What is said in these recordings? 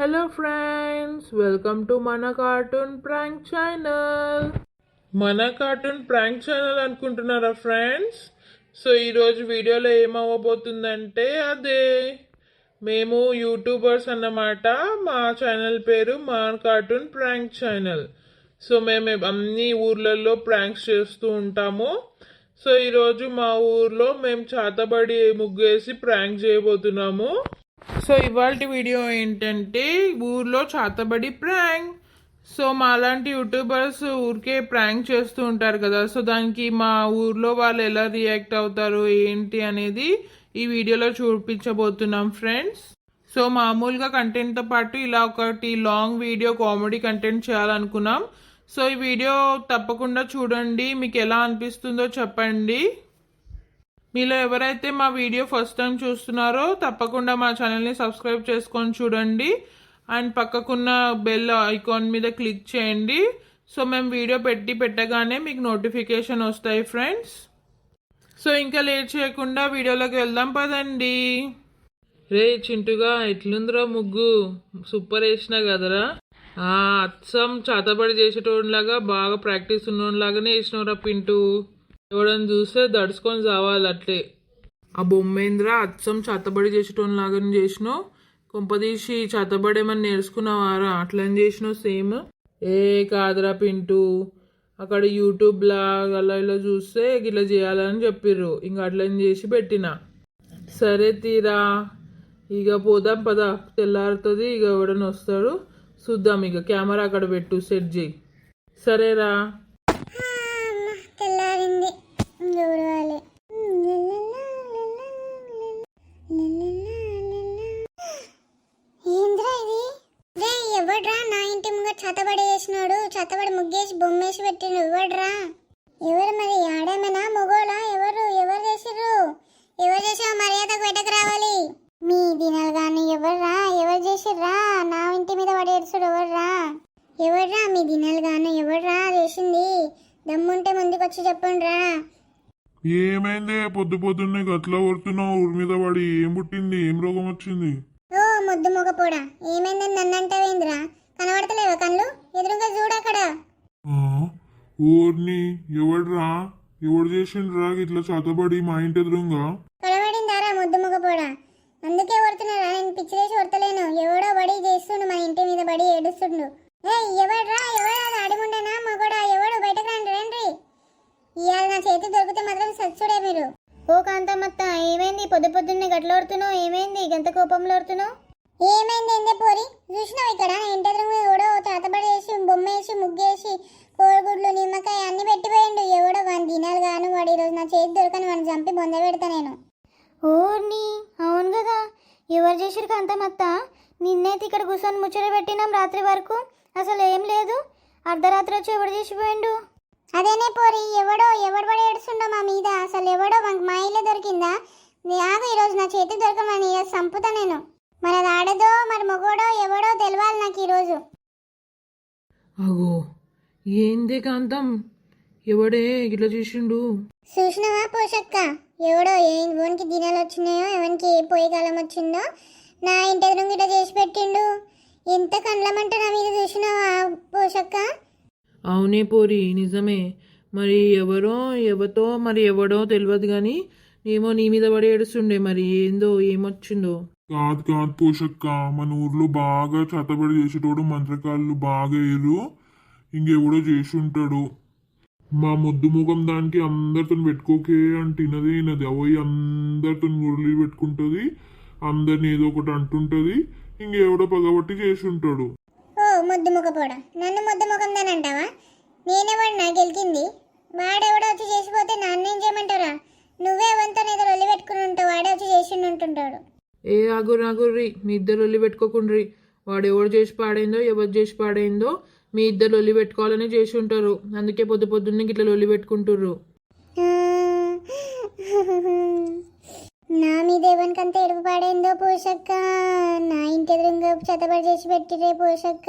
Hello friends, welcome to మన cartoon prank channel. మన cartoon prank channel అనుకుంటున్నారా friends? So ఈరోజు వీడియోలో ఏమవ్వబోతుందంటే అదే మేము యూట్యూబర్స్ అన్నమాట. మా ఛానల్ పేరు మన కార్టూన్ ప్రాంక్ ఛానల్. సో మేము అన్ని ఊర్లలో ప్రాంక్స్ చేస్తూ ఉంటాము. సో ఈరోజు మా ఊర్లో మేము చాతబడి ముగ్గేసి ప్రాంక్ చేయబోతున్నాము. సో ఇవాళ వీడియో ఏంటంటే ఊర్లో చాతబడి ప్రాంక్. సో మాలాంటి యూట్యూబర్స్ ఊరికే ప్రాంక్ చేస్తూ ఉంటారు కదా, సో దానికి మా ఊర్లో వాళ్ళు ఎలా రియాక్ట్ అవుతారు ఏంటి అనేది ఈ వీడియోలో చూపించబోతున్నాం ఫ్రెండ్స్. సో మామూలుగా కంటెంట్తో పాటు ఇలా ఒకటి లాంగ్ వీడియో కామెడీ కంటెంట్ చేయాలనుకున్నాం. సో ఈ వీడియో తప్పకుండా చూడండి, మీకు ఎలా అనిపిస్తుందో చెప్పండి. మీలో ఎవరైతే మా వీడియో ఫస్ట్ టైం చూస్తున్నారో తప్పకుండా మా ఛానల్ని సబ్స్క్రైబ్ చేసుకొని చూడండి అండ్ పక్కకున్న బెల్ ఐకాన్ మీద క్లిక్ చేయండి. సో మేము వీడియో పెట్టగానే మీకు నోటిఫికేషన్ వస్తాయి ఫ్రెండ్స్. సో ఇంకా లేట్ చేయకుండా వీడియోలోకి వెళ్దాం పదండి. రే చింటుగా, ఎట్లుందిరా ముగ్గు? సూపర్ వేసినా కదరా. అచ్చం చాతబడి చేసేటోళ్ళలాగా బాగా ప్రాక్టీస్ ఉన్నోళ్ళలాగానే వేసినవరా పింటూ. ఎవడని చూస్తే దడుచుకొని చావాలి అట్లే. ఆ బొమ్మేంద్ర అచ్చం చేతబడి చేసేటోళ్ళలాగానే చేసినావు. కొంపదీసి చేతబడి ఏమన్నా నేర్చుకున్నావారా? అట్లని చేసినావు సేమ్. కాదురా పింటూ, అక్కడ యూట్యూబ్లా అలా ఇలా చూస్తే ఇట్లా చేయాలని చెప్పిర్రు, ఇంకా అట్లని చేసి పెట్టిన. సరే తీరా, ఇక పోదాం పదా, తెల్లారుతుంది. ఇక ఎవడని వస్తాడు చూద్దాం. ఇక కెమెరా అక్కడ పెట్టు, సెట్ చేయి. సరేరా. ఎవడ్రా నా ఇంటి ముంగ చతబడి చేసినాడు? చతబడి ముగ్గేసి బొమ్మేసి పెట్టిండు. ఎవడ్రా? ఎవరు మరి? ఆడేమేనా మొగోలా? ఎవరు చేసిర్రు? ఎవరు చేసావు? మర్యాదకు బయటకు రావాలి. మీ దినాలు కానీ ఎవర్రా? ఎవరు చేసిర్రా? నా ఇంటి మీద పడి ఏడుస్తాడు. ఎవర్రా మీ దినాలు గాను? ఎవర్రా చేసింది? దమ్ముంటే ముందుకు వచ్చి చెప్పండి రా. ఏమైంది? పొద్దున్నే గట్లా కొడుతున్నావు? ఊరి మీద పడి ఏం పుట్టింది? ఏం రోగం వచ్చింది? ఓ ముద్దు మొగపోడా, ఏమైందని నన్నంటావేంద్రా? కనబడతలేవా కళ్ళు? ఎదురుగా చూడక్కడ. ఊరిని ఎవడ్రా? ఎవడు చేసిండ్రా ఇట్లా చతబడి మా ఇంటి ఎదురుగా? కనబడిందారా ముద్దు మొగపోడా? అందుకే కొడుతున్నారా? నేను పిచ్చిలేసి కొడతలేను. ఎవడో బడి చేస్తుండు, మన ఇంటి మీద బడి ఏడుస్తుండు. ఎవడ్రా? అడిగుండనా మగోడా? ఎవడు? బయటకు రండి. ఇవాళ నా చేతి దొరికితే మాత్రం సచ్చుడే మీరు. ఓ కాంతమ్మత్త, ఏమైంది? పొద్దున్నే గట్లోడుతున్నావు? ఏమైంది గంత కోపంలో ఓడుతున్నావు? ఏమైంది ఎందే పోరి? చూసినావు ఇక్కడ ఇంటి ఎదురు ఎవడో చేతబడి వేసి బొమ్మేసి ముగ్గేసి కోడిగుడ్లు నిమ్మకాయ అన్ని పెట్టిపోయిండు. ఎవడో వాని దినాలు గాను వాడు ఈరోజు నా చేతి దొరకని వాడిని చంపి బొంద పెడతా నేను. ఓర్ని, అవును కదా. ఎవరు చేసిరు కాంతమ్మత్త? నిన్నైతే ఇక్కడ కూర్చొని ముచ్చట పెట్టినాం రాత్రి వరకు. అసలు ఏం లేదు. అర్ధరాత్రి వచ్చి ఎవడు చేసిపోయిండు? అదేనే పోరి, ఎవడు పడి ఏడుస్తుండో మా మీద. అసలు ఎవడో మా ఇల్లే దొరికిందా? ఆగు, ఈరోజు నా చేతి దొరకమని చంపుతా నేను. మరి అది ఆడదో మరి మొగోడో ఎవడో తెలియాలి నాకు ఈరోజు. అగో ఏంది కాంతం, ఎవడే ఇట్లా చేసిండు? చూసినావా పోషక్క? ఎవడో ఎవరికి దినాలు వచ్చినాయో, ఎవరికి ఏ పోయి కాలం వచ్చిందో నా ఇంటి ఎదురు ఇట్లా చేసి పెట్టిండు. ఎంత కండ్లమంట నా మీద. చూసినావా పోషక్క? అవునే పోరి, నిజమే. మరి ఎవడో తెలియదు కానీ ఏమో నీ మీద పడి ఏడుస్తుండే. మరి ఏందో ఏమొచ్చిందో. కాదు పోషక్క, మన ఊర్లో బాగా చతబడి చేసేటోడు మంత్రకాళ్ళు బాగా ఏరు. ఇంకెవడో చేసి ఉంటాడు. మా ముద్దు ముఖం దానికి అందరితో పెట్టుకోకే అంటున్నది. అవోయి అందరితో మురళి పెట్టుకుంటుంది, అందరిని ఏదో ఒకటి అంటుంటది. ఇంకెవడో పగబట్టి చేసి ఉంటాడు. ఓ ముద్దు ముఖపోడా, నన్ను ముద్దు ముఖం దాని అంటావా? నేనేవాడు నా గెలికింది? వాడెవడో వచ్చి చేసిపోతే నాన్నేం చేయమంటారా? నువ్వే ఎవరితో ఏదో రొల్లి పెట్టుకుని ఉంటావు, వాడే వచ్చి చేసి ఉంటుంటాడు. ఆగుర్రి, మీ ఇద్దరు లొల్లి పెట్టుకోకుండ్రి. వాడు ఎవడు చేసి పాడైందో ఎవరు చేసి పాడైందో మీ ఇద్దరు లొల్లి పెట్టుకోవాలని చేసి ఉంటారు. అందుకే పొద్దున్నే ఇట్లా లొల్లి పెట్టుకుంటుర్రు. నా మీద ఎవరికంత ఎడుపు పాడైందో పోషక్క. నా ఇంటి ఎదురుగా చెత్తబడి చేసి పెట్టిరే పోషక్క.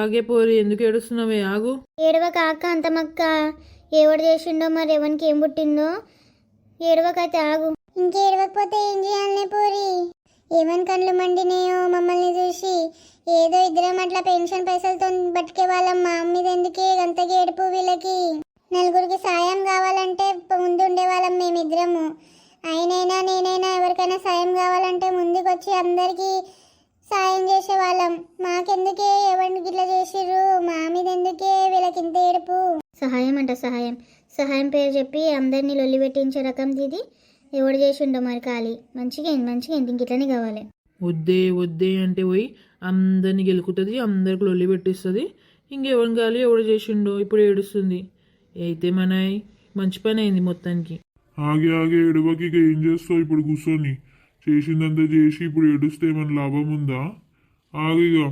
ఆగే పోరి, ఎందుకు ఏడుస్తున్నావే? ఆగు. ఏడవక అక్క అంతమక్క. ఎవడు చేసిండో మరి ఎవరికి ఏం పుట్టిందో. ఏడవకైతే ఆగు. ఇంకేడవకపోతే ఏం చేయాలనే పోరి? ఏమని కళ్ళు మండినాయో మమ్మల్ని చూసి. ఏదో ఇద్దరం అట్లా పెన్షన్ పైసలతో బతికే వాళ్ళం, మా మీద ఎందుకే అంత ఏడుపు వీళ్ళకి. నలుగురికి సాయం కావాలంటే ముందు ఉండేవాళ్ళం మేమిద్దరము. ఆయనైనా నేనైనా ఎవరికైనా సాయం కావాలంటే ముందుకు వచ్చి అందరికీ సాయం చేసేవాళ్ళం. మాకెందుకే ఎవరికి ఇట్లా చేసిర్రు, మా మీద ఎందుకే వీళ్ళకి ఇంత ఏడుపు. సహాయం అంట సహాయం, సహాయం పేరు చెప్పి అందరినీ లొల్లి పెట్టించే రకం ఇది. ఎవడు చేసిండో మరి ఖాళీ. మంచిగా ఇంక ఇట్లనే కావాలి. వద్దే వద్దే అంటే పోయి అందరిని గెలుకుతుంది, అందరికి లొల్లి పెట్టిస్తుంది. ఇంకెవరిని గాలి ఎవడు చేసిండో ఇప్పుడు ఏడుస్తుంది. అయితే మన మంచి పని అయింది మొత్తానికి. ఆగే ఆగే ఎడవకి ఇక ఏం చేస్తావు ఇప్పుడు కూర్చొని? చేసిందంతా చేసి ఇప్పుడు ఏడుస్తే ఏమైనా లాభం ఉందా? ఆగిగా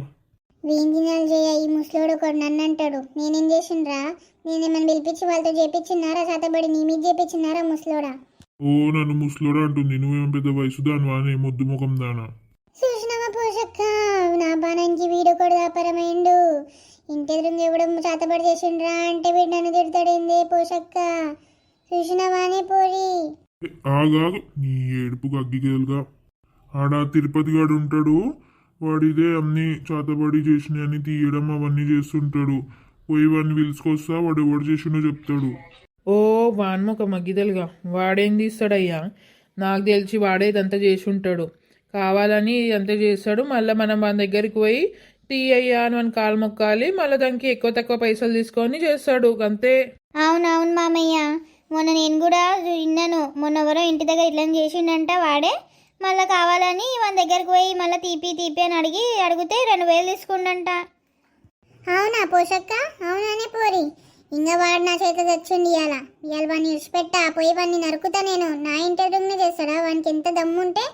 వీంజినాలు చేయ ఈ ముసలోడు ఒకడు నన్ను అంటాడు. నేనేం చేసిండ్రా? నేనేమన్నా పిలిపించి వాళ్ళతో చేపించినారా? చేతబడి నీ మీద చేపించినారా ముసలోడా? ఓ నన్ను ముసలోడు అంటుంది. నువ్వేం పెద్ద వయసు దానివానే మొద్దు ముఖం దానా? చూసినావా పోషక్క, నా బాణానికి వీడు కూడా వ్యాపారమైండు. ఇంటి ఎదురుగా ఎవడం చేతబడి చేసిండ్రా అంటే వీడు నన్ను తిడతాడేందే పోషక్క. చూసినావానే పోరి. ఆగాగు నీ ఏడుపుకు అగ్గిగేలుగా. ఆడ తిరుపతి గాడు ఉంటాడు, వాడిదే అన్ని చేతబడి చేసినవన్నీ తీయడం అవన్నీ చేస్తుంటాడు. పోయి వాడిని పిలుచుకొస్తా, వాడు ఎవడు చేసిండో చెప్తాడు. ఓ వాన్మొక మగ్గిదలుగా వాడేం తీస్తాడయ్యా? నాకు తెలిసి వాడే ఇదంతా చేసి ఉంటాడు. కావాలని ఇదంతా చేస్తాడు. మళ్ళీ మనం మన దగ్గరికి పోయి తీయ్యా అని మన కాలు మొక్కాలి. మళ్ళీ దానికి ఎక్కువ తక్కువ పైసలు తీసుకొని చేస్తాడు అంతే. అవునవును మామయ్య, మొన్న నేను కూడా విన్నాను. మొన్న ఎవరో ఇంటి దగ్గర ఇట్లా చేసిండంట వాడే. మళ్ళీ కావాలని మన దగ్గరికి పోయి మళ్ళీ తీపి అని అడిగితే 2000 తీసుకుండంట. అవునా పోషక్క? అవునానే పోరి. ఇంకా వాడు నా చేత తెచ్చిండి ఇవాళ. ఇవాళ వాడిని ఇడిచిపెట్టా, పోయి వాడిని నరుకుతా నేను. నా ఇంటి ఎదురుగానే చేస్తాడా? వానికి ఎంత దమ్ముంటే.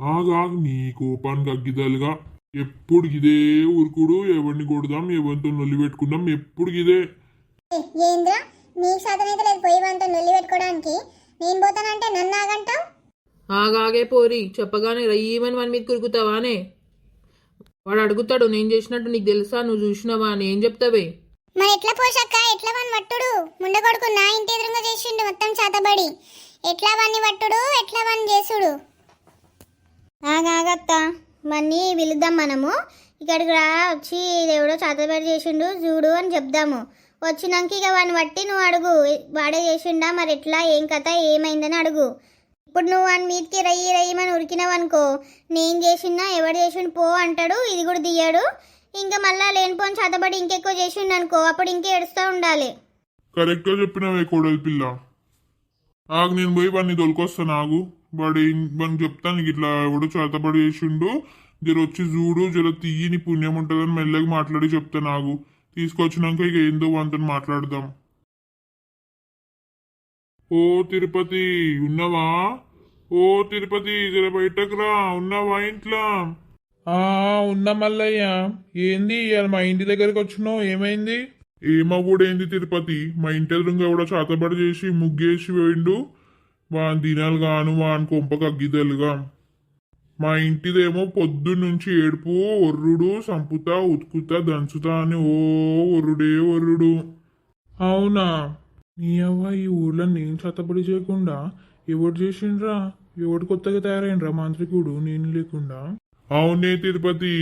ఆగాగు నీ కోపానికి అగ్గిదలుగా. ఎప్పుడు ఇదే ఊరుకుడు, ఎవరిని కొడదాం, ఎవరితో నొల్లి పెట్టుకుందాం, ఎప్పుడు ఇదే. ఏంద్రా నీకు శాతనైతే లేదు పోయి వాడితో నొల్లి పెట్టుకోవడానికి? నేను పోతానంటే నన్ను ఆగంటావు? ఆగాగే పోరి, చెప్పగానే రయ్యమని మన మీద కురుకుతావానే? వాడు అడుగుతాడు నేను చేసినట్టు నీకు తెలుసా, నువ్వు చూసినావా అని. ఏం చెప్తావే? మరి ఎట్లా పోషక్క? ఎట్లా వాడిని వట్టుడు? ముండకొడుకు నా ఇంటి ఎదురుగా చేసిండు మొత్తం చేతబడి. ఎట్లా వాడిని వట్టుడు, ఎట్లా వాడిని చేసుడు? ఆగత్త మన్ని పిలుద్దాం మనము. ఇక్కడికి రా, వచ్చి ఎవడో చేతబడి చేసిండు చూడు అని చెప్దాము. వచ్చినాక ఇక వాడిని బట్టి నువ్వు అడుగు, వాడే చేసిండా మరి ఎట్లా ఏం కథ ఏమైందని అడుగు. ఇప్పుడు నువ్వు వాని మీదకి రయ్యమని ఉరికినావనుకో, నేను చేసిందా ఎవడు చేసిండు పో అంటాడు, ఇది కూడా తీయడు. ఇంకా మళ్ళా లేనిపోని చేతబడి ఇంకెక్కువ చేసిండు అనుకో, అప్పుడు ఇంకే ఏడుస్తూ ఉండాలి. కరెక్ట్ గా చెప్పినావే కోడలి పిల్ల. ఆగు నేను పోయి వాడిని తొలికొస్తాను. ఆగు వాడిని చెప్తాను నీకు ఇట్లా ఎవడో చేతబడి చేసిండు, జర వచ్చి చూడు, జర తీయి, నీ పుణ్యం ఉంటుందని మెల్లగా మాట్లాడి చెప్తాను. ఆగు తీసుకొచ్చినాక ఇక ఏందో wanతో మాట్లాడదాం. ఓ తిరుపతి ఉన్నావా? ఓ తిరుపతి జర బయటకు రా, ఉన్నావా ఇంట్లో? ఉన్నా మల్లయ్య. ఏంది ఇవాళ మా ఇంటి దగ్గరికి వచ్చినావు? ఏమైంది? ఏమవుడేంది తిరుపతి? మా ఇంటి ఎదురుగా ఎవడో చేతబడి చేసి ముగ్గేసి పోయిండు. వాని దినాలు గాను వాని కొంపకు అగ్గిదలుగా. మా ఇంటిదేమో పొద్దున్నుంచి ఏడుపు, ఒర్రుడు, సంపుతా ఉతుకుతా దంచుతా అని ఓ ఒర్రుడు. అవునా? నీ అవ్వ ఈ ఊర్లో నేను చేతబడి చేయకుండా ఎవడు చేసిండ్రా? ఎవడు కొత్తగా తయారైండ్రా మాంత్రికుడు నేను లేకుండా? అవునే తిరుపతి,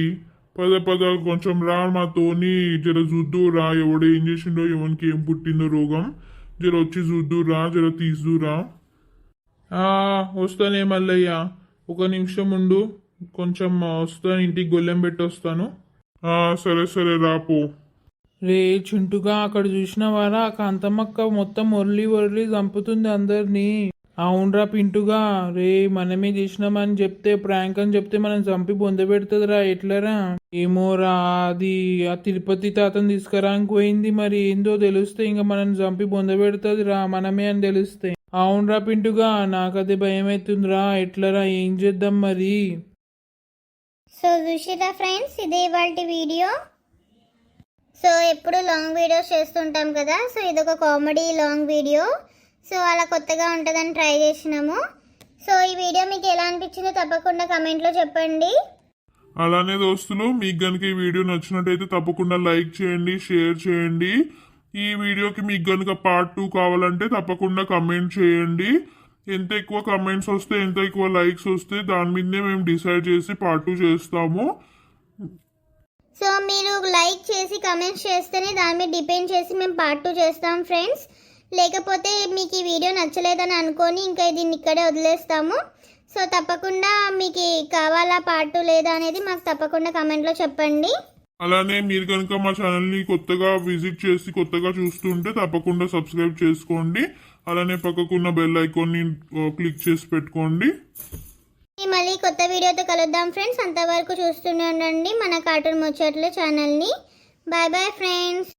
పద కొంచెం రా మాతోని, జర చూద్దు రా ఎవడు ఏం చేసిండో, ఎవరికి ఏం పుట్టిందో రోగం, జర వచ్చి చూద్దు రా, జర తీసుదురా. వస్తానే మల్లయ్య, ఒక నిమిషం ఉండు, కొంచెం వస్తాను, ఇంటికి గొల్లెం పెట్టి వస్తాను. సరే రాపో. రే చింటుగా, అక్కడ చూసినవారా కాంతమ్మక్క మొత్తం ఒర్లి చంపుతుంది అందరినీ. అవునరా పింటుగా, రే మనమే చేసినామని చెప్తే, ప్రాంక్ అని చెప్తే మనం చంపి బొందబెడుతుందిరా. ఎట్లరా? ఏమోరా, అది ఆ తిరుపతి తాతను తీసుకురానికి పోయింది. మరి ఏందో తెలిస్తే ఇంకా మనం చంపి బొందబెడుతుంది రా, మనమే అని తెలిస్తే. అవునరా పింటుగా, నాకదే భయం అవుతుందిరా. ఎట్లరా? ఏం చేద్దాం మరి? సో చూసిరా ఫ్రెండ్స్, ఇదే ఇవాల్టి వీడియో. సో ఎప్పుడు లాంగ్ వీడియోస్ చేస్తుంటాం కదా, సో ఇదొక కామెడీ లాంగ్ వీడియో. సో అలా కొత్తగా ఉంటుందని ట్రై చేసినాము. సో ఈ వీడియో మీకు ఎలా అనిపించిందో తప్పకుండా కమెంట్లో చెప్పండి. అలానే దోస్తులు, మీకు గనుక ఈ వీడియో నచ్చినట్టయితే తప్పకుండా లైక్ చేయండి, షేర్ చేయండి. ఈ వీడియోకి మీకు గనుక పార్ట్ 2 కావాలంటే తప్పకుండా కమెంట్ చేయండి. ఎంత ఎక్కువ కమెంట్స్ వస్తే ఎంత ఎక్కువ లైక్స్ వస్తే దాని మీదనే మేము డిసైడ్ చేసి పార్ట్ 2 చేస్తాము. సో మీరు లైక్ చేసి కమెంట్స్ చేస్తేనే దాని మీద డిపెండ్ చేసి మేము పార్ట్ 2 చేస్తాం ఫ్రెండ్స్. లేకపోతే మీకు ఈ వీడియో నచ్చలేదని అనుకొని ఇంకా దీన్ని ఇక్కడే వదిలేస్తాము. సో తప్పకుండా మీకు కావాలా పార్ట్ 2 లేదా అనేది మాకు తప్పకుండా కమెంట్లో చెప్పండి. అలానే మీరు కనుక మా ఛానల్ని కొత్తగా విజిట్ చేసి కొత్తగా చూస్తుంటే తప్పకుండా సబ్స్క్రైబ్ చేసుకోండి. అలానే పక్కకున్న బెల్ ఐకాన్ని క్లిక్ చేసి పెట్టుకోండి. మళ్ళీ కొత్త వీడియోతో కలుద్దాం ఫ్రెండ్స్. అంతవరకు చూస్తూనే ఉండండి మన కార్టూన్ ముచ్చట్లు ఛానల్ని. Bye bye friends.